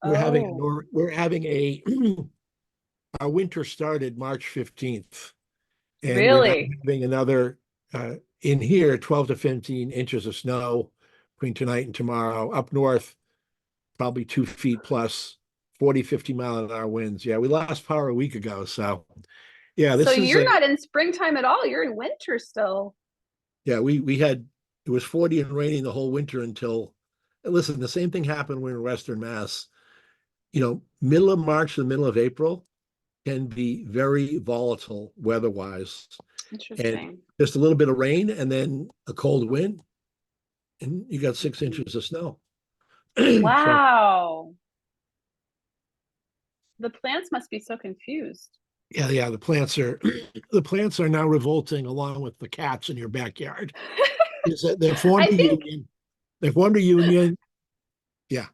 Oh, we're having a our winter started March 15th, and we're now really? having another in here 12 to 15 inches of snow between tonight and tomorrow. Up north, probably 2 feet plus, 40, 50-mile-an-hour winds. Yeah, we lost power a week ago. So yeah, So this is you're a not in springtime at all. You're in winter still. yeah, we had it was 40 and raining the whole winter until listen, the same thing happened when in Western Mass. Middle of March to the middle of April can be very volatile weather-wise. And Interesting. just a little bit of rain and then a cold wind, and you got 6 inches of snow. So Wow. The plants must be so confused. yeah, the plants are the plants are now revolting along with the cats in your backyard. Is that they formed I a think union. They formed a union. Yeah.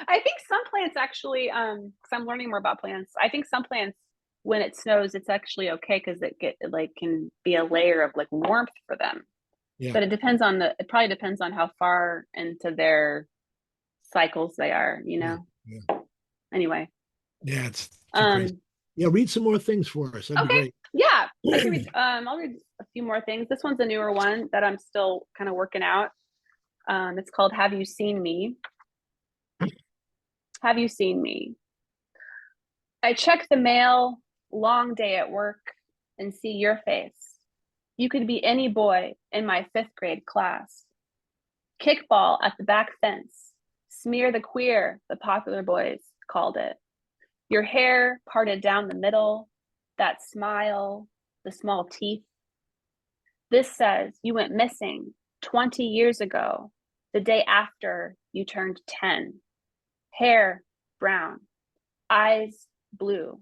I think some plants actually, because I'm learning more about plants. I think some plants, when it snows, it's actually okay because it like can be a layer of like warmth for them. Yeah. But it probably depends on how far into their cycles they are, you Yeah. know? Yeah. Anyway. Yeah, it's too crazy. Um, Yeah, read some more things for us. That'd be okay. great. Yeah, I can read I'll read a few more things. This one's a newer one that I'm still kind of working out. It's called Have You Seen Me? Have you seen me? I check the mail, long day at work, and see your face. You could be any boy in my fifth grade class. Kickball at the back fence. Smear the queer, the popular boys called it. Your hair parted down the middle, that smile, the small teeth. This says you went missing 20 years ago, the day after you turned 10. Hair brown, eyes blue,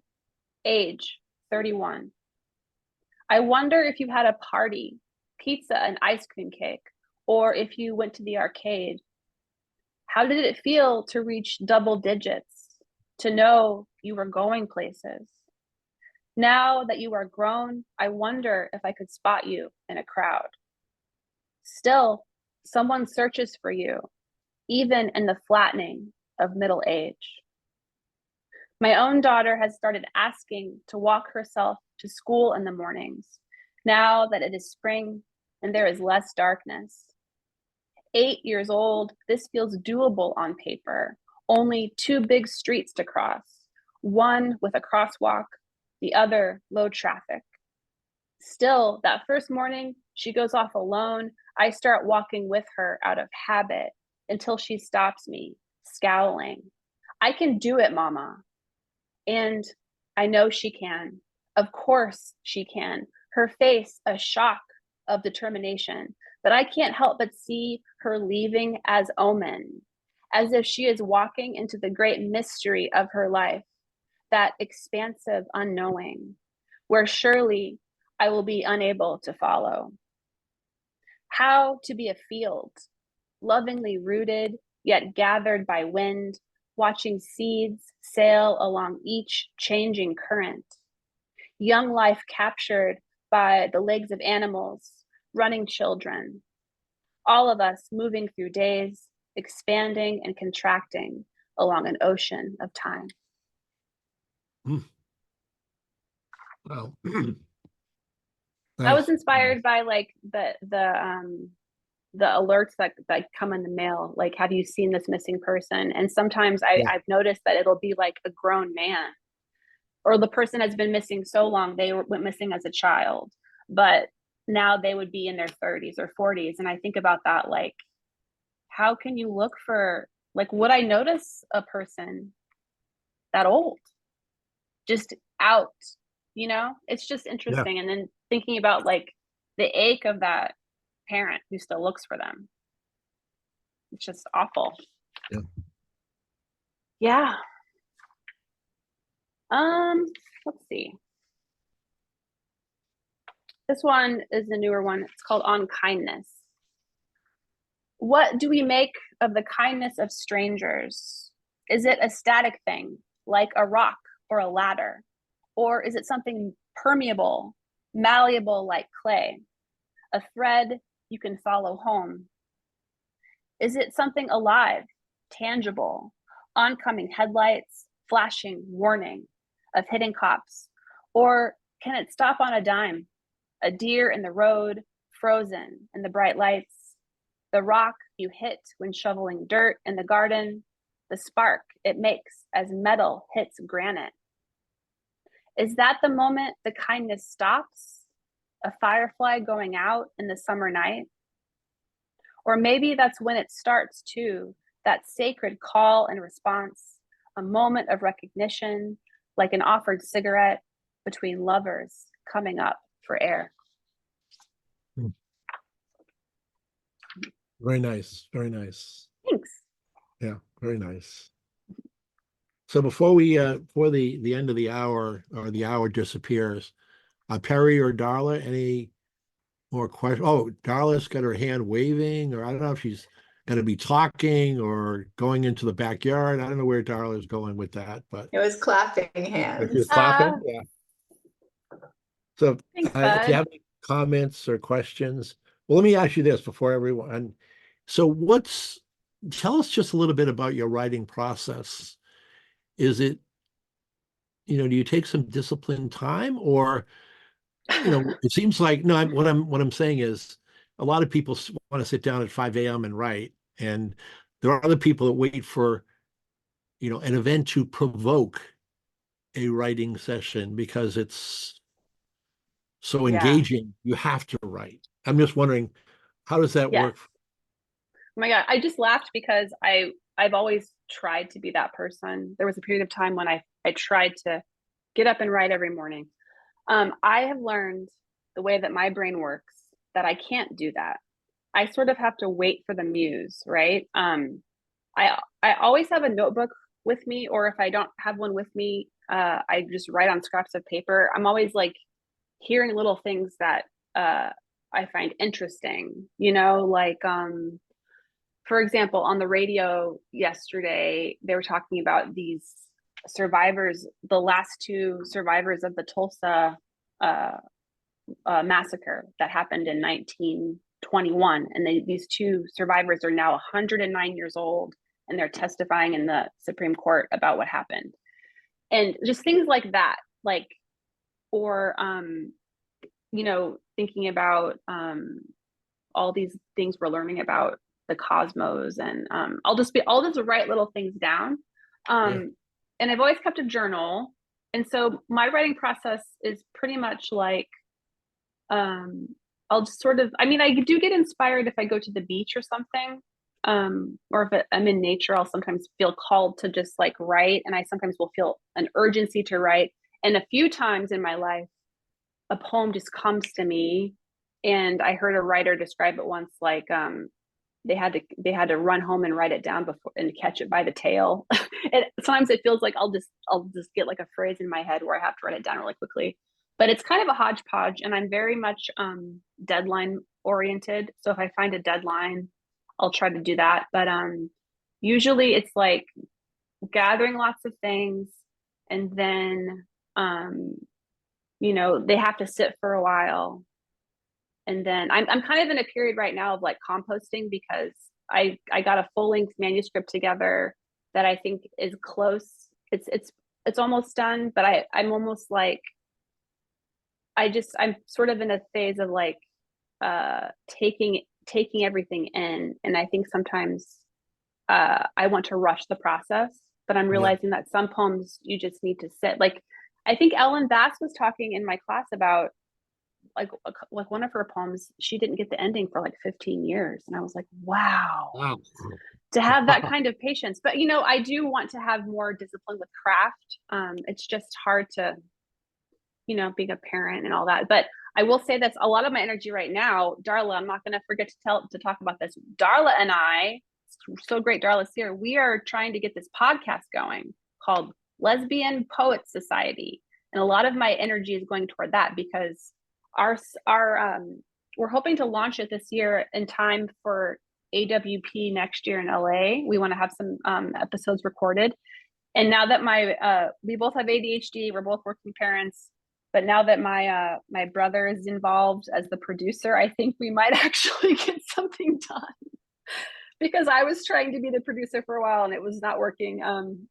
age 31. I wonder if you had a party, pizza and ice cream cake, or if you went to the arcade. How did it feel to reach double digits, to know you were going places? Now that you are grown, I wonder if I could spot you in a crowd. Still, someone searches for you, even in the flattening of middle age. My own daughter has started asking to walk herself to school in the mornings, now that it is spring and there is less darkness. 8 years old, this feels doable on paper. Only two big streets to cross, one with a crosswalk, the other low traffic. Still, that first morning, she goes off alone. I start walking with her out of habit until she stops me, scowling. I can do it, Mama. And I know she can. Of course she can. Her face a shock of determination, but I can't help but see her leaving as omen, as if she is walking into the great mystery of her life, that expansive unknowing, where surely I will be unable to follow. How to be a field, lovingly rooted, yet gathered by wind, watching seeds sail along each changing current. Young life captured by the legs of animals, running children. All of us moving through days, expanding and contracting along an ocean of time. Hmm. Wow. I was Nice. inspired by like the alerts that come in the mail, like have you seen this missing person? And sometimes Yeah. I've noticed that it'll be like a grown man, or the person has been missing so long they went missing as a child, but now they would be in their 30s or 40s. And I think about that, like how can you look for, like, would I notice a person that old just out, it's just Yeah. interesting. And then thinking about like the ache of that parent who still looks for them, it's just awful. Yeah. Yeah. um let's see, this one is a newer one. It's called On Kindness. What do we make of the kindness of strangers? Is it a static thing, like a rock or a ladder? Or is it something permeable, malleable like clay, a thread you can follow home? Is it something alive, tangible, oncoming headlights, flashing warning of hitting cops? Or can it stop on a dime? A deer in the road, frozen in the bright lights, the rock you hit when shoveling dirt in the garden, the spark it makes as metal hits granite. Is that the moment the kindness stops? A firefly going out in the summer night? Or maybe that's when it starts too, that sacred call and response, a moment of recognition, like an offered cigarette between lovers coming up for air. Very nice. Very nice. Thanks. Yeah, very nice. So before the end of the hour or the hour disappears, Perry or Darla, any more questions? Oh, Darla's got her hand waving, or I don't know if she's going to be talking or going into the backyard. I don't know where Darla's going with that, but It was clapping she's hands. clapping. Yeah. So Thanks, if you bud. have any comments or questions, well, let me ask you this before everyone. So tell us just a little bit about your writing process. Is it, do you take some disciplined time, or, it seems like, no, what I'm saying is a lot of people want to sit down at 5 a.m. and write. And there are other people that wait for, an event to provoke a writing session because it's so Yeah. engaging. You have to write. I'm just wondering, how does that Yes. work? Oh my God. I just laughed because I've always tried to be that person. There was a period of time when I tried to get up and write every morning. I have learned the way that my brain works that I can't do that. I sort of have to wait for the muse, right? I always have a notebook with me, or if I don't have one with me, I just write on scraps of paper. I'm always like hearing little things that I find interesting, like for example, on the radio yesterday, they were talking about these survivors, the last two survivors of the Tulsa uh, massacre that happened in 1921. And these two survivors are now 109 years old, and they're testifying in the Supreme Court about what happened. And just things like that, like, or, thinking about all these things we're learning about the cosmos, and I'll just write little things down. Yeah. And I've always kept a journal, and so my writing process is pretty much like I'll just sort of, I do get inspired if I go to the beach or something, or if I'm in nature. I'll sometimes feel called to just like write, and I sometimes will feel an urgency to write. And a few times in my life, a poem just comes to me. And I heard a writer describe it once, like they had to run home and write it down before and catch it by the tail. And sometimes it feels like I'll just get like a phrase in my head where I have to write it down really quickly. But it's kind of a hodgepodge, and I'm very much deadline oriented. So if I find a deadline, I'll try to do that. But usually it's like gathering lots of things, and then they have to sit for a while. And then I'm kind of in a period right now of like composting, because I got a full length manuscript together that I think is close. It's almost done, but I'm almost like I'm sort of in a phase of like taking everything in, and I think sometimes I want to rush the process, but I'm Yeah. realizing that some poems you just need to sit. Like I think Ellen Bass was talking in my class about like one of her poems, she didn't get the ending for like 15 years, and I was like, wow, Wow. to have that kind of patience. But I do want to have more discipline with craft. It's just hard to being a parent and all that. But I will say that's a lot of my energy right now. Darla, I'm not going to forget to talk about this. Darla and I, so great Darla's here, we are trying to get this podcast going called Lesbian Poets Society, and a lot of my energy is going toward that, because our we're hoping to launch it this year in time for AWP next year in LA. We want to have some episodes recorded. And now that we both have ADHD, we're both working parents, but now that my brother is involved as the producer, I think we might actually get something done, because I was trying to be the producer for a while and it was not working.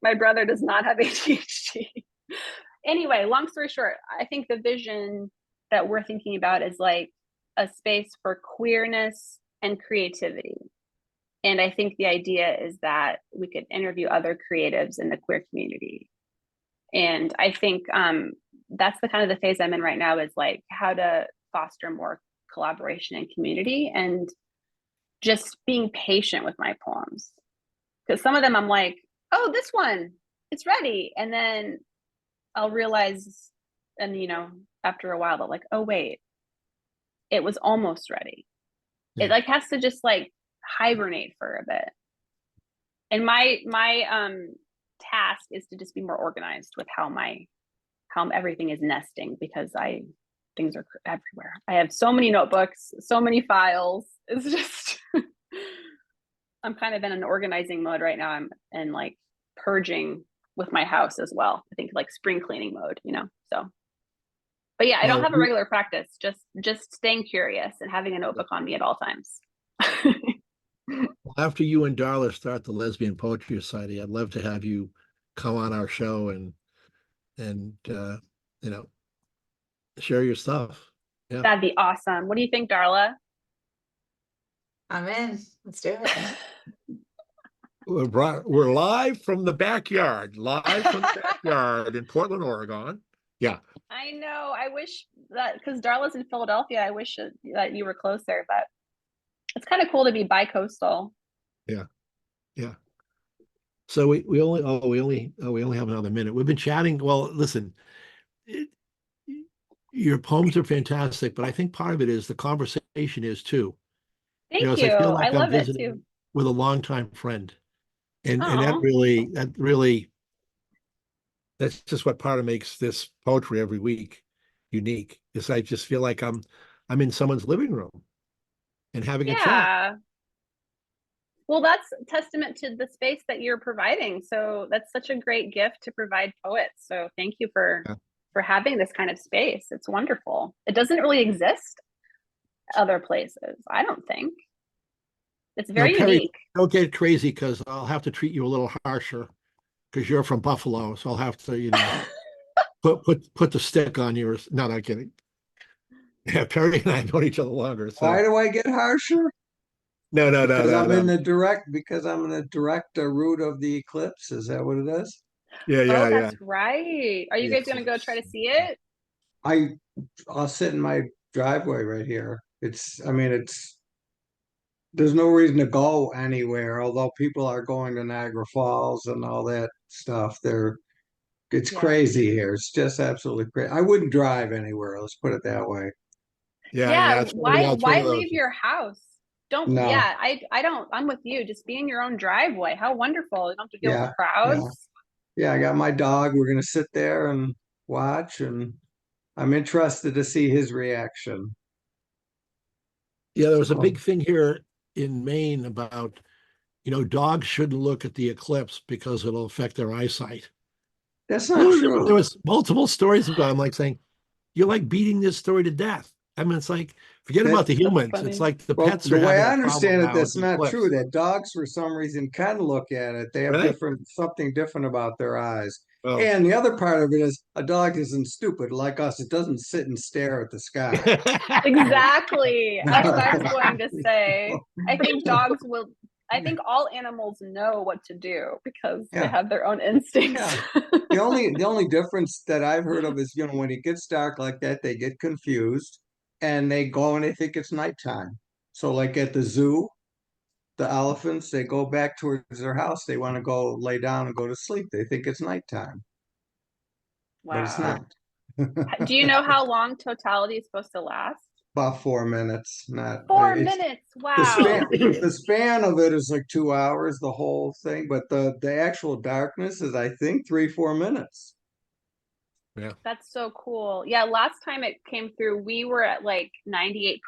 My brother does not have ADHD. Anyway, long story short, I think the vision that we're thinking about is like a space for queerness and creativity. And I think the idea is that we could interview other creatives in the queer community. And I think that's the kind of the phase I'm in right now, is like how to foster more collaboration and community, and just being patient with my poems. Because some of them I'm like, oh, this one, it's ready. And then I'll realize, and after a while, they're like, oh, wait, it was almost ready. Yeah. It like has to just like hibernate for a bit. And my task is to just be more organized with how everything is nesting, because things are everywhere. I have so many notebooks, so many files. It's just I'm kind of in an organizing mode right now. I'm in like purging with my house as well. I think like spring cleaning mode. So but yeah, I don't Well, have a regular practice, just staying curious and having a notebook on me at all times. after you and Darla start the Lesbian Poetry Society, I'd love to have you come on our show and you know share your stuff. Yeah, That'd be awesome. What do you think, Darla? I'm in. Let's do it. we're live from the backyard, in Portland, Oregon. Yeah, I know. I wish that, because Darla's in Philadelphia, I wish that you were closer, but it's kind of cool to be bi-coastal. yeah, yeah. So we only have another minute. We've been chatting. Well, listen, it, your poems are fantastic, but I think part of it is the conversation is too. Thank As I you. feel I like I'm love it visiting too. with a longtime friend, and that Oh, really that's just what part of makes this poetry every week unique. Is I just feel like I'm in someone's living room and having a chat. yeah. Well, that's testament to the space that you're providing. So that's such a great gift to provide poets. So thank you for Yeah. having this kind of space. It's wonderful. It doesn't really exist other places, I don't think. It's Now, very Perry, unique. don't get crazy because I'll have to treat you a little harsher because you're from Buffalo, so I'll have to, put the stick on yours. No, not kidding. Yeah, Perry and I have known each other longer, Why so do I get harsher? no, no, no, Because no, I'm in no. the direct, because I'm in the direct route of the eclipse. Is that what it is? Yeah, Oh, yeah, yeah. that's right. Are you guys Yes, going to go try yes. to see it? I I'll sit in my driveway right here. I mean, there's no reason to go anywhere, although people are going to Niagara Falls and all that stuff. It's Yeah. crazy here. It's just absolutely crazy. I wouldn't drive anywhere, let's put it that way. Yeah, Yeah, yeah. It's one of the why leave alternatives. your house? Don't, No, yeah, I don't, I'm with you. Just be in your own driveway. How wonderful. You don't have to deal with yeah, yeah, crowds. yeah. I got my dog. We're gonna sit there and watch, and I'm interested to see his reaction. Yeah, there was a So big thing here in Maine about, dogs shouldn't look at the eclipse because it'll affect their eyesight. that's not There true. was multiple stories about it. I'm like saying, you're like beating this story to death. I mean, it's like, forget That about the That's humans. It's funny. like the Well, pets the are way having I a problem understand it, now with that's the not true. eclipse. That dogs, for some reason, can look at it. They have Right? something different about their eyes. Well, And the other part of it is a dog isn't stupid like us. It doesn't sit and stare at the sky. Exactly. That's what I was going to say. I think all animals know what to do because they Yeah, have their own instincts. yeah. The only difference that I've heard of is, when it gets dark like that, they get confused and they go and they think it's nighttime. So like at the zoo, the elephants, they go back towards their house. They want to go lay down and go to sleep. They think it's nighttime, but it's yeah. Wow. not. Do you know how long totality is supposed to last? About 4 minutes. Not 4 minutes. the span. Wow. The span of it is like 2 hours, the whole thing, but the actual darkness is, I think, 3-4 minutes. Yeah. That's so cool. Yeah, last time it came through, we were at like 98%.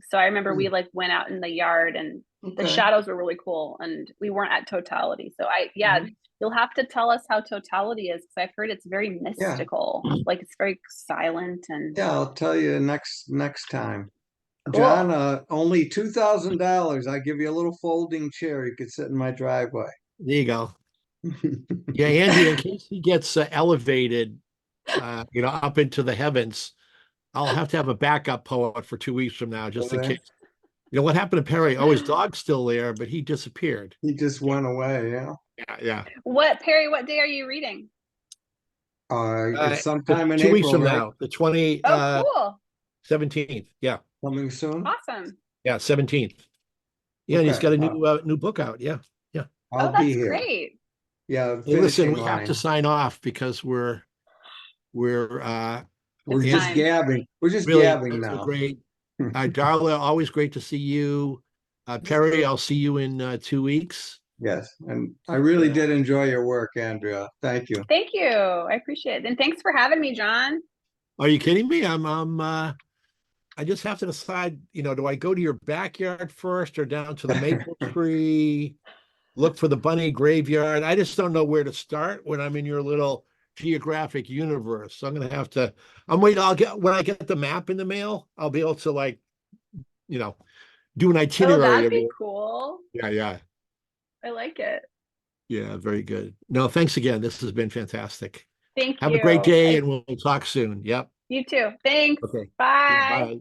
So I remember we Hmm, like went out in the yard and the okay. shadows were really cool and we weren't at totality. So yeah, Mhm. you'll have to tell us how totality is because I've heard it's very Yeah, mystical. Like it's very silent and yeah. I'll tell you next time. John, only $2,000. I give you a little folding chair. You could sit in my driveway. There you go. Yeah, Andy, in case he gets elevated, up into the heavens, I'll have to have a backup poet for 2 weeks from now, just in Okay. case. What happened to Perry? Oh, his dog's still there, but he disappeared. He just went away, yeah. Yeah. Perry, what day are you reading? It's sometime in 2 weeks April, from right? now, the 20, Oh, cool. 17th. Yeah. Coming soon? Awesome. Yeah, 17th. Yeah, and he's Okay. got a new book out. Yeah. Yeah. I'll Oh, be that's here. great. Yeah, Hey, listen, finishing we have to line. sign off because we're We're It's just time. gabbing. We're just really gabbing so now. great. Darla, always great to see you. Perry, I'll see you in 2 weeks. Yes, and I really did enjoy your work, Andrea. Thank you. Thank you. I appreciate it. And thanks for having me, John. Are you kidding me? I just have to decide, do I go to your backyard first or down to the maple tree, look for the bunny graveyard? I just don't know where to start when I'm in your little geographic universe. So I'm gonna have to, when I get the map in the mail, I'll be able to you know, do an Oh, itinerary that'd of be it. cool. Yeah. I like it. Yeah, very good. No, thanks again. This has been fantastic. Thank Have a great you. day and we'll talk soon. Yep. You too. Thanks. Okay. Yeah, Bye. bye.